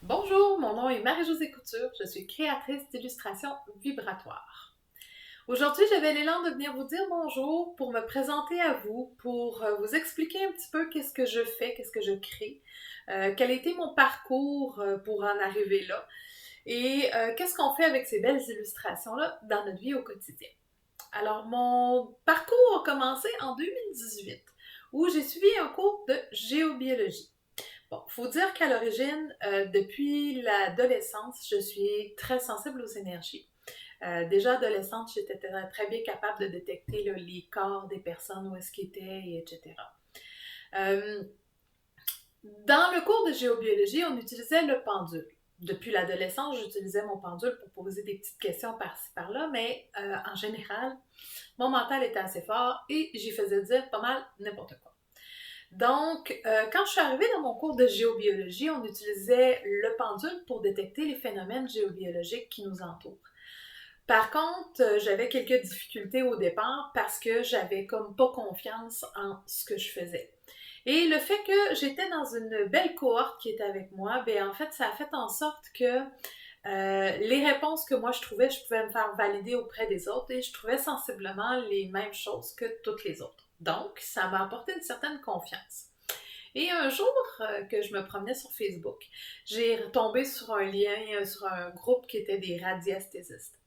Bonjour, mon nom est Marie-Josée Couture, je suis créatrice d'illustrations vibratoires. Aujourd'hui, j'avais l'élan de venir vous dire bonjour pour me présenter à vous, pour vous expliquer un petit peu qu'est-ce que je fais, qu'est-ce que je crée, quel a été mon parcours pour en arriver là et qu'est-ce qu'on fait avec ces belles illustrations-là dans notre vie au quotidien. Alors, mon parcours a commencé en 2018 où j'ai suivi un cours de géobiologie. Bon, faut dire qu'à l'origine, depuis l'adolescence, je suis très sensible aux énergies. Déjà adolescente, j'étais très bien capable de détecter là, les corps des personnes, où est-ce qu'ils étaient, etc. Euh, Dans le cours de géobiologie, on utilisait le pendule. Depuis l'adolescence, j'utilisais mon pendule pour poser des petites questions par-ci par-là, mais en général, mon mental était assez fort et j'y faisais dire pas mal n'importe quoi. Donc, quand je suis arrivée dans mon cours de géobiologie, on utilisait le pendule pour détecter les phénomènes géobiologiques qui nous entourent. Par contre, j'avais quelques difficultés au départ parce que j'avais comme pas confiance en ce que je faisais. Et le fait que j'étais dans une belle cohorte qui était avec moi, ben en fait, ça a fait en sorte que les réponses que moi je trouvais, je pouvais me faire valider auprès des autres et je trouvais sensiblement les mêmes choses que toutes les autres. Donc, ça m'a apporté une certaine confiance. Et un jour que je me promenais sur Facebook, j'ai tombé sur un lien, sur un groupe qui était des radiesthésistes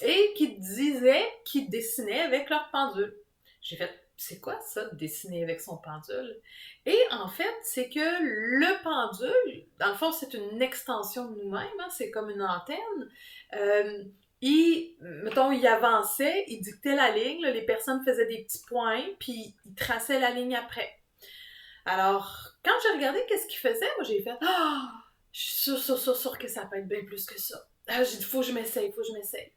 et qui disaient qu'ils dessinaient avec leur pendule. J'ai fait, c'est quoi ça, dessiner avec son pendule? Et en fait, c'est que le pendule, dans le fond, c'est une extension de nous-mêmes, hein, c'est comme une antenne. Mettons, il avançait, il dictait la ligne, là, les personnes faisaient des petits points, puis ils traçaient la ligne après. Alors, quand j'ai regardé qu'est-ce qu'il faisait, moi j'ai fait ah, je suis sûre que ça peut être bien plus que ça. Ah, j'ai dit faut que je m'essaye, faut que je m'essaye.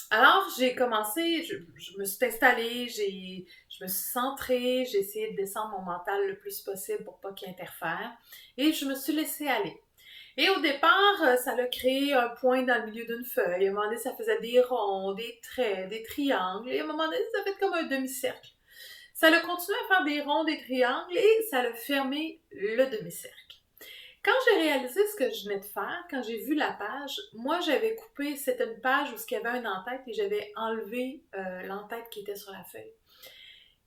Alors, j'ai commencé, je me suis installée, je me suis centrée, j'ai essayé de descendre mon mental le plus possible pour pas qu'il interfère et je me suis laissée aller. Et au départ, ça a créé un point dans le milieu d'une feuille. À un moment donné, ça faisait des ronds, des traits, des triangles. Et à un moment donné, ça fait comme un demi-cercle. Ça a continué à faire des ronds, des triangles et ça a fermé le demi-cercle. Quand j'ai réalisé ce que je venais de faire, quand j'ai vu la page, moi j'avais coupé, c'était une page où il y avait un en-tête et j'avais enlevé l'en-tête qui était sur la feuille.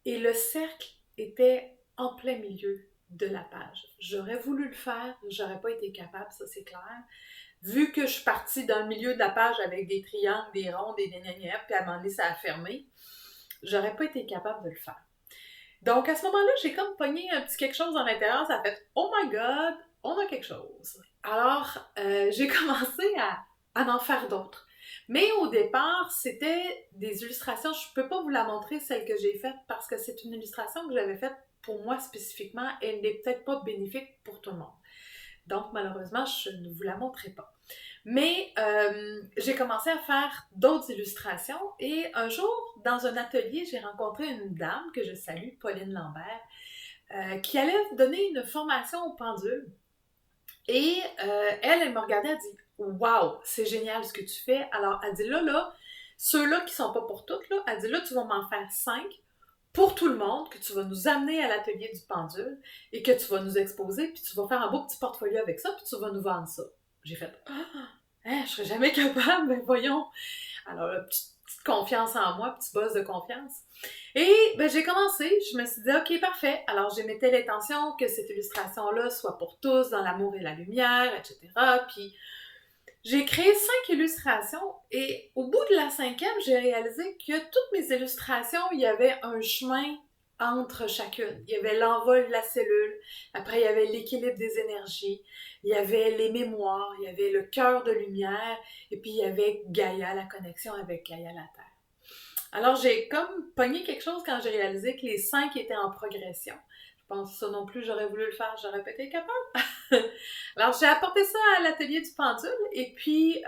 Et le cercle était en plein milieu de la page. J'aurais voulu le faire, j'aurais pas été capable, ça c'est clair. Vu que je suis partie dans le milieu de la page avec des triangles, des ronds, des gnagnagnas, puis à un moment donné ça a fermé, j'aurais pas été capable de le faire. Donc, à ce moment-là, j'ai comme pogné un petit quelque chose dans l'intérieur. Ça a fait « Oh my God, on a quelque chose! » Alors, j'ai commencé à en faire d'autres. Mais au départ, c'était des illustrations. Je ne peux pas vous la montrer, celle que j'ai faite, parce que c'est une illustration que j'avais faite pour moi spécifiquement. Elle n'est peut-être pas bénéfique pour tout le monde. Donc, malheureusement, je ne vous la montrerai pas. Mais j'ai commencé à faire d'autres illustrations et un jour, dans un atelier, j'ai rencontré une dame que je salue, Pauline Lambert, qui allait donner une formation au pendule. Et elle me regardait, elle dit « Wow, c'est génial ce que tu fais. » Alors, elle dit là, ceux-là qui sont pas pour toutes, là, elle dit là, tu vas m'en faire 5 pour tout le monde, que tu vas nous amener à l'atelier du pendule et que tu vas nous exposer, puis tu vas faire un beau petit portfolio avec ça, puis tu vas nous vendre ça. J'ai fait « Ah, hein, je serais jamais capable, mais voyons. » Alors, petite confiance en moi, petit buzz de confiance. Et ben, j'ai commencé, je me suis dit, OK, parfait. Alors, j'ai mettais l'intention que cette illustration-là soit pour tous, dans l'amour et la lumière, etc. Puis, j'ai créé 5 illustrations et au bout de la 5e, j'ai réalisé que toutes mes illustrations, il y avait un chemin entre chacune. Il y avait l'envol de la cellule, après il y avait l'équilibre des énergies, il y avait les mémoires, il y avait le cœur de lumière, et puis il y avait Gaïa, la connexion avec Gaïa, la Terre. Alors j'ai comme pogné quelque chose quand j'ai réalisé que les 5 étaient en progression. Je pense que ça non plus, j'aurais voulu le faire, j'aurais pas été capable. Alors j'ai apporté ça à l'atelier du pendule et puis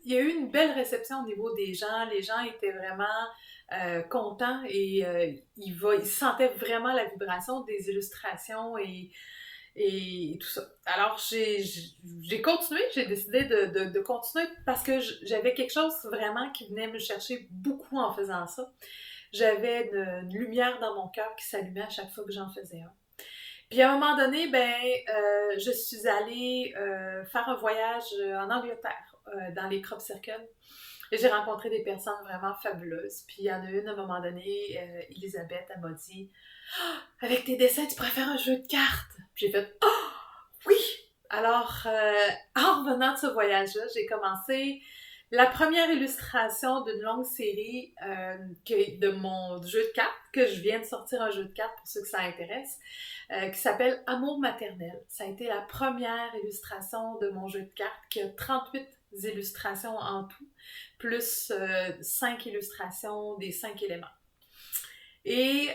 il y a eu une belle réception au niveau des gens. Les gens étaient vraiment contents et ils sentaient vraiment la vibration des illustrations et tout ça. Alors, j'ai continué, j'ai décidé de continuer parce que j'avais quelque chose vraiment qui venait me chercher beaucoup en faisant ça. J'avais une lumière dans mon cœur qui s'allumait à chaque fois que j'en faisais un. Puis à un moment donné, je suis allée faire un voyage en Angleterre, dans les crop circles. Et j'ai rencontré des personnes vraiment fabuleuses. Puis il y en a une, à un moment donné, Elisabeth, elle m'a dit avec tes dessins, tu pourrais faire un jeu de cartes. Puis j'ai fait oui! Alors, en revenant de ce voyage-là, j'ai commencé la première illustration d'une longue série de mon jeu de cartes, que je viens de sortir un jeu de cartes pour ceux que ça intéresse, qui s'appelle Amour maternel. Ça a été la première illustration de mon jeu de cartes, qui a 38 illustrations en tout, plus 5 illustrations des 5 éléments. Et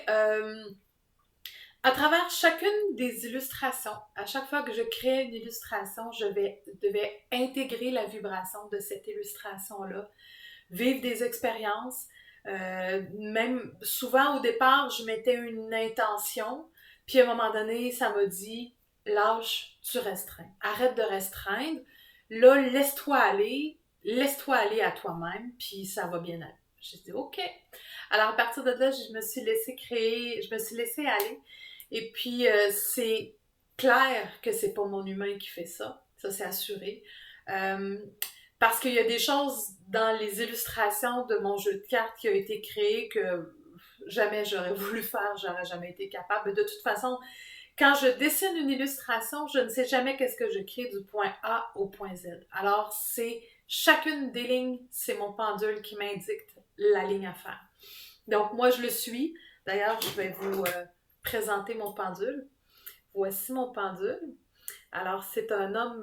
à travers chacune des illustrations, à chaque fois que je crée une illustration, devais intégrer la vibration de cette illustration-là, vivre des expériences. Même souvent au départ, je mettais une intention, puis à un moment donné, ça m'a dit lâche, tu restreins. Arrête de restreindre. Là, laisse-toi aller à toi-même, puis ça va bien aller. J'ai dit OK. Alors à partir de là, je me suis laissée créer, je me suis laissée aller. Et puis, c'est clair que c'est pas mon humain qui fait ça. Ça, c'est assuré. Euh, Parce qu'il y a des choses dans les illustrations de mon jeu de cartes qui a été créé que jamais j'aurais voulu faire, j'aurais jamais été capable. De toute façon, quand je dessine une illustration, je ne sais jamais qu'est-ce que je crée du point A au point Z. Alors, c'est chacune des lignes, c'est mon pendule qui m'indique la ligne à faire. Donc, moi, je le suis. D'ailleurs, je vais vous présenter mon pendule. Voici mon pendule. Alors, c'est un homme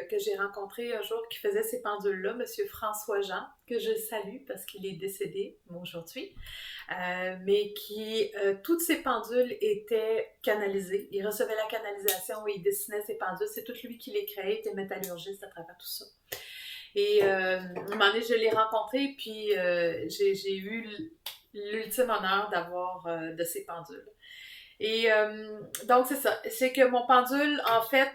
que j'ai rencontré un jour qui faisait ces pendules-là, Monsieur François Jean, que je salue parce qu'il est décédé aujourd'hui, mais qui, toutes ses pendules étaient canalisées. Il recevait la canalisation et il dessinait ses pendules. C'est tout lui qui les créait, il était métallurgiste à travers tout ça. Et un moment donné, je l'ai rencontré, puis j'ai eu l'ultime honneur d'avoir de ses pendules. Et donc, c'est ça. C'est que mon pendule, en fait,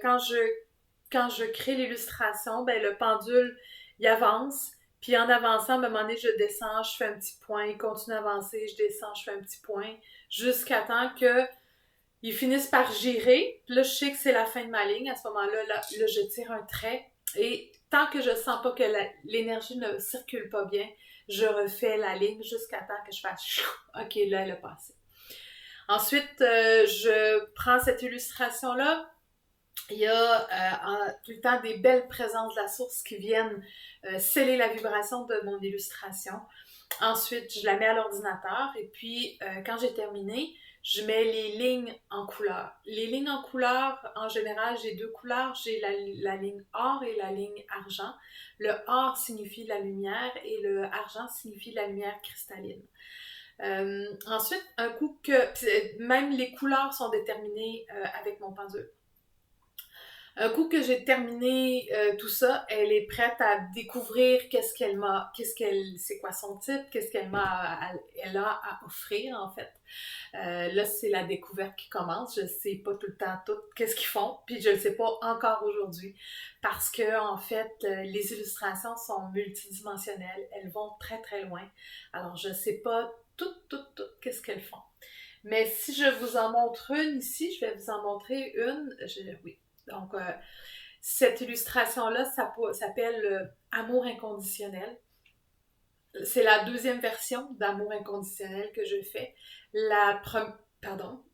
quand je crée l'illustration, ben, le pendule, il avance. Puis en avançant, à un moment donné, je descends, je fais un petit point. Il continue à avancer, je descends, je fais un petit point. Jusqu'à temps qu'ils finissent par girer. Puis là, je sais que c'est la fin de ma ligne. À ce moment-là, là, je tire un trait. Et tant que je sens pas que l'énergie ne circule pas bien, je refais la ligne jusqu'à temps que je fasse « OK, là, elle a passé ». Ensuite, je prends cette illustration-là. Il y a tout le temps des belles présences de la source qui viennent sceller la vibration de mon illustration. Ensuite, je la mets à l'ordinateur et puis quand j'ai terminé, je mets les lignes en couleur. Les lignes en couleur, en général, j'ai deux couleurs. J'ai la ligne or et la ligne argent. Le or signifie la lumière et le argent signifie la lumière cristalline. Ensuite, un coup que même les couleurs sont déterminées avec mon pendule. Un coup que j'ai terminé tout ça, elle est prête à découvrir c'est quoi son type, elle a à offrir en fait. Là, c'est la découverte qui commence. Je sais pas tout le temps qu'est-ce qu'ils font, puis je le sais pas encore aujourd'hui parce que en fait, les illustrations sont multidimensionnelles. Elles vont très très loin. Alors, je sais pas tout qu'est-ce qu'elles font. Mais si je vous en montre une ici, je vais vous en montrer une. Oui. Donc, cette illustration-là, ça s'appelle Amour inconditionnel. C'est la deuxième version d'Amour inconditionnel que je fais. Pardon.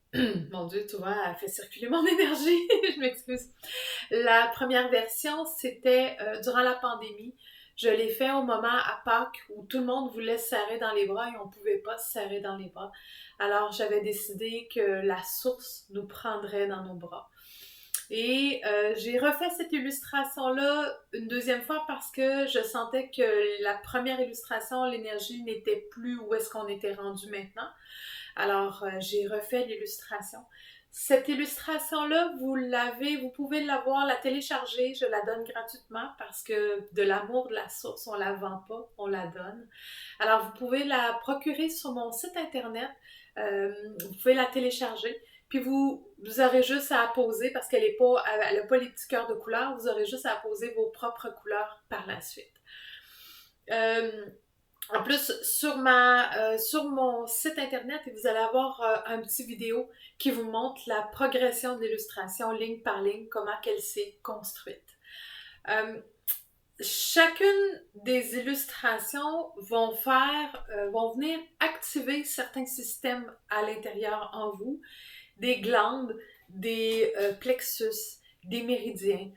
Mon Dieu, tu vois, elle fait circuler mon énergie. Je m'excuse. La première version, c'était durant la pandémie. Je l'ai fait au moment à Pâques où tout le monde voulait se serrer dans les bras et on ne pouvait pas se serrer dans les bras. Alors, j'avais décidé que la source nous prendrait dans nos bras. Et j'ai refait cette illustration-là une deuxième fois parce que je sentais que la première illustration, l'énergie n'était plus où est-ce qu'on était rendu maintenant. Alors, j'ai refait l'illustration. Cette illustration-là, vous pouvez l'avoir, la télécharger, je la donne gratuitement parce que de l'amour de la source, on la vend pas, on la donne. Alors, vous pouvez la procurer sur mon site internet, vous pouvez la télécharger. Puis vous aurez juste à apposer, parce qu'elle n'a pas les petits cœurs de couleur, vous aurez juste à apposer vos propres couleurs par la suite. En plus, sur mon site internet, vous allez avoir un petit vidéo qui vous montre la progression de l'illustration ligne par ligne, comment elle s'est construite. Euh, Chacune des illustrations vont venir activer certains systèmes à l'intérieur en vous, des glandes, des plexus, des méridiens,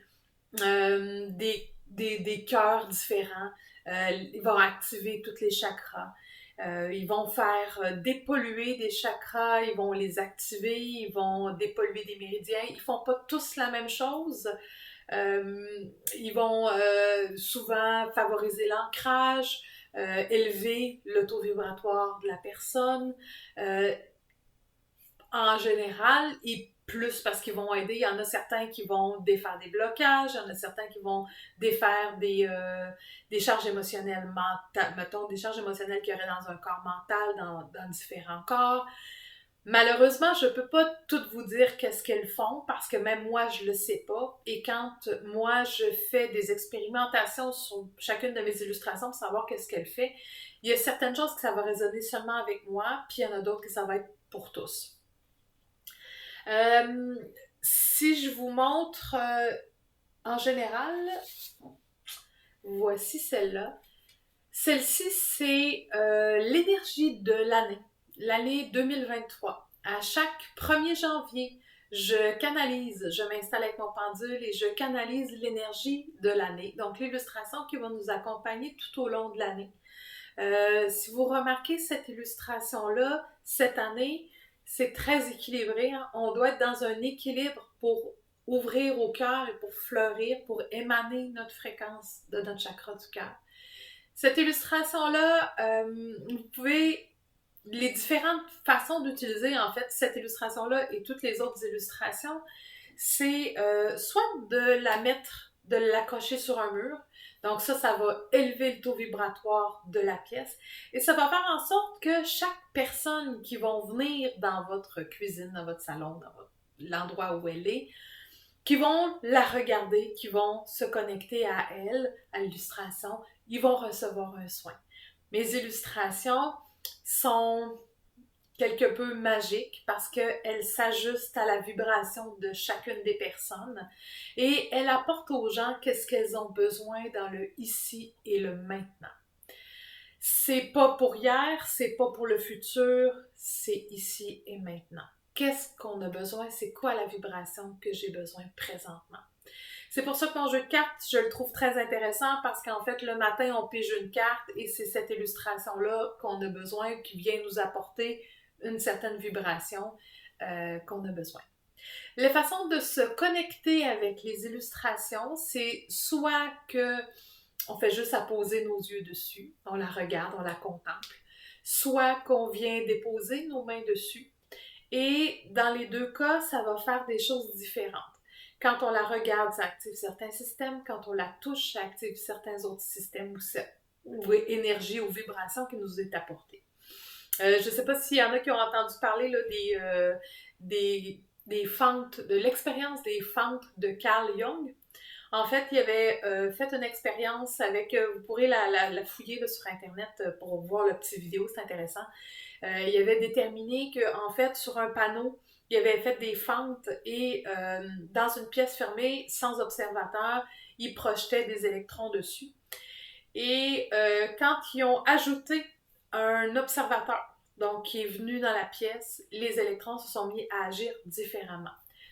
des cœurs différents. Ils vont activer tous les chakras. Ils vont faire dépolluer des chakras, ils vont les activer, ils vont dépolluer des méridiens. Ils font pas tous la même chose. Ils vont souvent favoriser l'ancrage, élever le taux vibratoire de la personne. Euh, En général, et plus parce qu'ils vont aider. Il y en a certains qui vont défaire des blocages, il y en a certains qui vont défaire des charges émotionnelles mentales, mettons, des charges émotionnelles qu'il y aurait dans un corps mental, dans différents corps. Malheureusement, je ne peux pas tout vous dire qu'est-ce qu'elles font parce que même moi, je ne le sais pas. Et quand moi, je fais des expérimentations sur chacune de mes illustrations pour savoir qu'est-ce qu'elle fait, il y a certaines choses que ça va résonner seulement avec moi, puis il y en a d'autres que ça va être pour tous. Euh, Si je vous montre en général, voici celle-là. Celle-ci, c'est l'énergie de l'année 2023. À chaque 1er janvier, je m'installe avec mon pendule et je canalise l'énergie de l'année. Donc, l'illustration qui va nous accompagner tout au long de l'année. Si vous remarquez cette illustration-là, cette année, c'est très équilibré. Hein? On doit être dans un équilibre pour ouvrir au cœur et pour fleurir, pour émaner notre fréquence de notre chakra du cœur. Cette illustration-là, vous pouvez, les différentes façons d'utiliser en fait cette illustration-là et toutes les autres illustrations, c'est soit de l'accrocher sur un mur. Donc ça va élever le taux vibratoire de la pièce et ça va faire en sorte que chaque personne qui va venir dans votre cuisine, dans votre salon, dans l'endroit où elle est, qui vont la regarder, qui vont se connecter à elle, à l'illustration, ils vont recevoir un soin. Mes illustrations sont quelque peu magiques parce qu'elles s'ajustent à la vibration de chacune des personnes et elles apportent aux gens qu'est-ce qu'elles ont besoin dans le ici et le maintenant. C'est pas pour hier, c'est pas pour le futur, c'est ici et maintenant. Qu'est-ce qu'on a besoin? C'est quoi la vibration que j'ai besoin présentement? C'est pour ça que mon jeu de cartes, je le trouve très intéressant parce qu'en fait, le matin, on pige une carte et c'est cette illustration-là qu'on a besoin, qui vient nous apporter une certaine vibration qu'on a besoin. Les façons de se connecter avec les illustrations, c'est soit que on fait juste apposer nos yeux dessus, on la regarde, on la contemple, soit qu'on vient déposer nos mains dessus. Et dans les deux cas, ça va faire des choses différentes. Quand on la regarde, ça active certains systèmes. Quand on la touche, ça active certains autres systèmes ou énergie ou vibration qui nous est apportée. Je ne sais pas s'il y en a qui ont entendu parler là, des fentes, de l'expérience des fentes de Carl Jung. En fait, il avait fait une expérience avec, vous pourrez la fouiller là, sur Internet pour voir la petite vidéo, c'est intéressant. Il avait déterminé qu'en fait, sur un panneau, il avait fait des fentes et dans une pièce fermée, sans observateur, il projetait des électrons dessus. Et quand ils ont ajouté un observateur, donc qui est venu dans la pièce, les électrons se sont mis à agir différemment.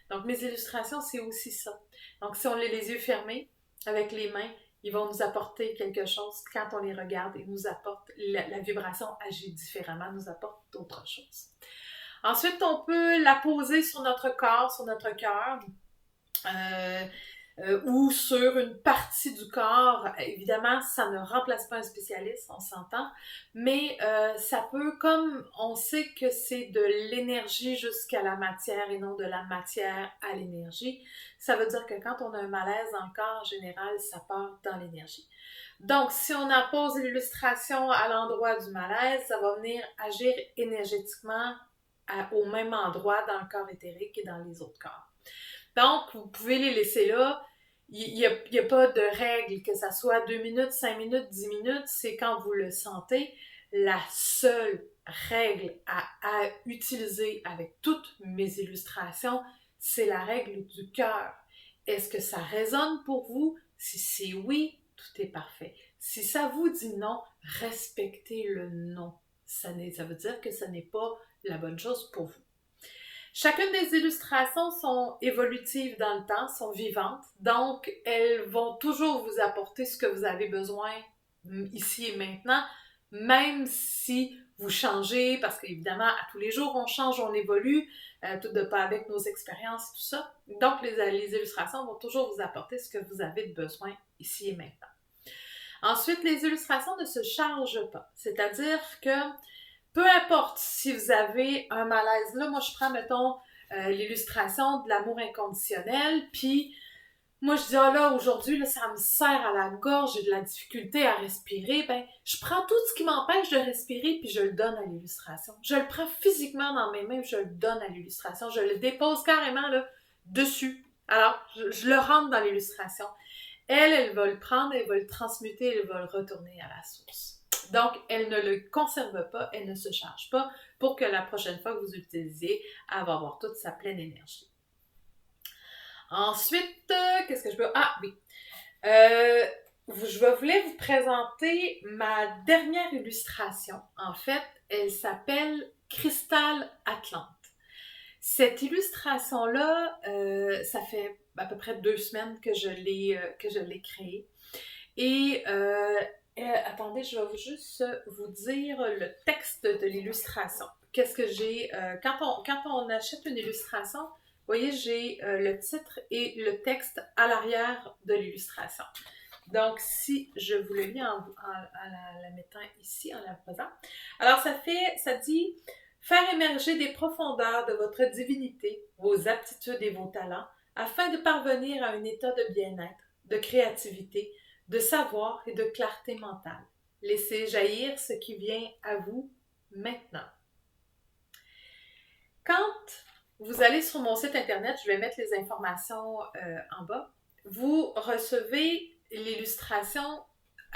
Donc mes illustrations, c'est aussi ça. Donc si on a les yeux fermés, avec les mains, ils vont nous apporter quelque chose. Quand on les regarde, ils nous apportent, la vibration agit différemment, nous apporte d'autres choses. Ensuite, on peut la poser sur notre corps, sur notre cœur. Ou sur une partie du corps. Évidemment, ça ne remplace pas un spécialiste, on s'entend, mais ça peut, comme on sait que c'est de l'énergie jusqu'à la matière et non de la matière à l'énergie, ça veut dire que quand on a un malaise dans le corps, en général, ça part dans l'énergie. Donc, si on appose l'illustration à l'endroit du malaise, ça va venir agir énergétiquement au même endroit dans le corps éthérique et dans les autres corps. Donc, vous pouvez les laisser là. Il y a pas de règle, que ça soit 2 minutes, 5 minutes, 10 minutes, c'est quand vous le sentez. La seule règle à utiliser avec toutes mes illustrations, c'est la règle du cœur. Est-ce que ça résonne pour vous? Si c'est oui, tout est parfait. Si ça vous dit non, respectez le non. Ça veut dire que ce n'est pas la bonne chose pour vous. Chacune des illustrations sont évolutives dans le temps, sont vivantes, donc elles vont toujours vous apporter ce que vous avez besoin ici et maintenant, même si vous changez, parce qu'évidemment, à tous les jours, on change, on évolue, tout de pas avec nos expériences et tout ça. Donc, les illustrations vont toujours vous apporter ce que vous avez de besoin ici et maintenant. Ensuite, les illustrations ne se chargent pas, c'est-à-dire que peu importe si vous avez un malaise, là, moi je prends, mettons, l'illustration de l'amour inconditionnel, puis moi je dis, ah là, aujourd'hui, là, ça me serre à la gorge, j'ai de la difficulté à respirer, ben, je prends tout ce qui m'empêche de respirer, puis je le donne à l'illustration. Je le prends physiquement dans mes mains, puis je le donne à l'illustration. Je le dépose carrément, là, dessus. Alors, je le rentre dans l'illustration. Elle va le prendre, elle va le transmuter, elle va le retourner à la source. Donc, elle ne le conserve pas, elle ne se charge pas pour que la prochaine fois que vous l'utilisiez, elle va avoir toute sa pleine énergie. Ensuite, qu'est-ce que je peux... Ah, oui. Je voulais vous présenter ma dernière illustration. En fait, elle s'appelle Cristal Atlante. Cette illustration-là, ça fait à peu près 2 semaines que je l'ai créée. Et attendez, je vais juste vous dire le texte de l'illustration. Qu'est-ce que j'ai? Quand on achète une illustration, vous voyez, j'ai le titre et le texte à l'arrière de l'illustration. Donc, si je vous le lis en la mettant ici, en la posant. Alors, ça dit « Faire émerger des profondeurs de votre divinité, vos aptitudes et vos talents, afin de parvenir à un état de bien-être, de créativité, de savoir et de clarté mentale. Laissez jaillir ce qui vient à vous maintenant. » Quand vous allez sur mon site internet, je vais mettre les informations en bas, vous recevez l'illustration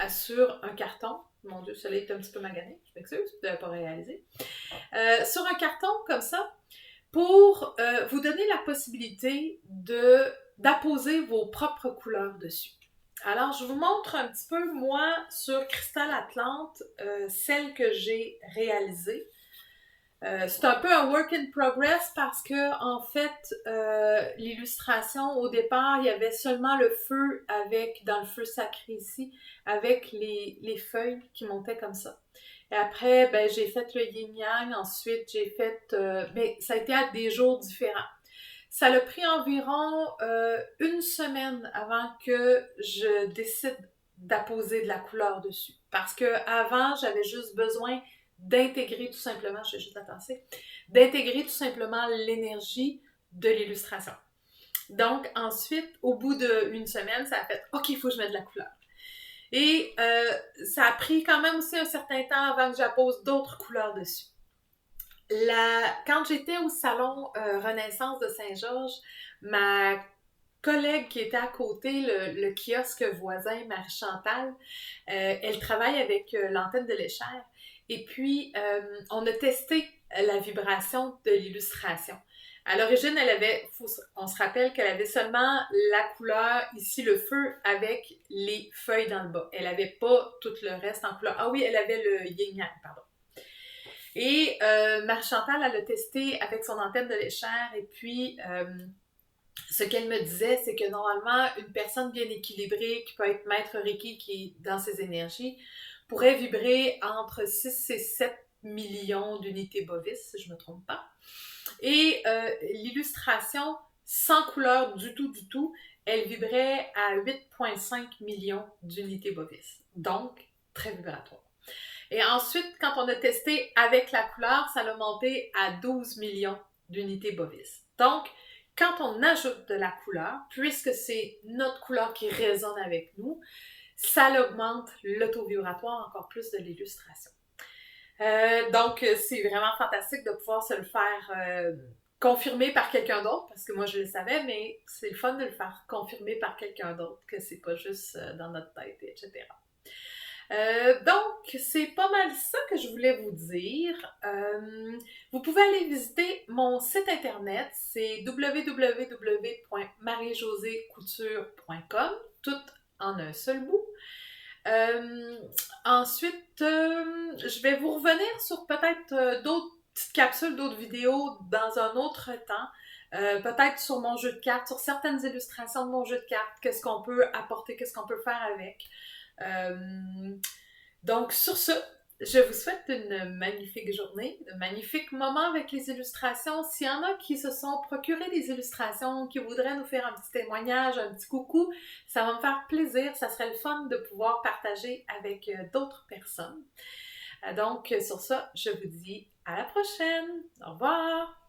sur un carton. Mon Dieu, celui-là est un petit peu magané, je m'excuse de ne pas réaliser. Sur un carton comme ça, pour vous donner la possibilité d'apposer vos propres couleurs dessus. Alors, je vous montre un petit peu, moi, sur Cristal Atlante, celle que j'ai réalisée. C'est un peu un work in progress parce que, en fait, l'illustration, au départ, il y avait seulement le feu dans le feu sacré ici, avec les feuilles qui montaient comme ça. Et après, ben, j'ai fait le yin-yang, ensuite j'ai fait... mais ça a été à des jours différents. Ça a pris environ 1 semaine avant que je décide d'apposer de la couleur dessus. Parce que avant, j'avais juste besoin d'intégrer tout simplement, je vais juste la tasser, d'intégrer tout simplement l'énergie de l'illustration. Donc ensuite, au bout d'1 semaine, ça a fait « Ok, il faut que je mette de la couleur ». Et ça a pris quand même aussi un certain temps avant que j'appose d'autres couleurs dessus. Quand j'étais au salon Renaissance de Saint-Georges, ma collègue qui était à côté, le kiosque voisin, Marie-Chantal, elle travaille avec l'antenne de l'échelle. Et puis, on a testé la vibration de l'illustration. À l'origine, on se rappelle qu'elle avait seulement la couleur, ici le feu, avec les feuilles dans le bas. Elle n'avait pas tout le reste en couleur. Ah oui, elle avait le yin-yang, pardon. Et Marie-Chantal, elle a testé avec son antenne de l'échelle et puis ce qu'elle me disait, c'est que normalement, une personne bien équilibrée, qui peut être maître Reiki, qui est dans ses énergies, pourrait vibrer entre 6 et 7 millions d'unités bovis, si je ne me trompe pas. Et l'illustration, sans couleur du tout, elle vibrait à 8,5 millions d'unités bovis. Donc, très vibratoire. Et ensuite, quand on a testé avec la couleur, ça a monté à 12 millions d'unités bovis. Donc, quand on ajoute de la couleur, puisque c'est notre couleur qui résonne avec nous, ça augmente l'auto-vibratoire encore plus de l'illustration. Donc, c'est vraiment fantastique de pouvoir se le faire confirmé par quelqu'un d'autre, parce que moi je le savais, mais c'est le fun de le faire confirmer par quelqu'un d'autre, que c'est pas juste dans notre tête, etc. Donc, c'est pas mal ça que je voulais vous dire. Vous pouvez aller visiter mon site internet, c'est www.mariejosécouture.com, tout en un seul bout. Ensuite, je vais vous revenir sur peut-être d'autres petites capsules, d'autres vidéos dans un autre temps. Peut-être sur mon jeu de cartes, sur certaines illustrations de mon jeu de cartes, qu'est-ce qu'on peut apporter, qu'est-ce qu'on peut faire avec. Donc, sur ce, je vous souhaite une magnifique journée, de magnifiques moments avec les illustrations. S'il y en a qui se sont procurés des illustrations, qui voudraient nous faire un petit témoignage, un petit coucou, ça va me faire plaisir. Ça serait le fun de pouvoir partager avec d'autres personnes. Donc, sur ça, je vous dis à la prochaine. Au revoir!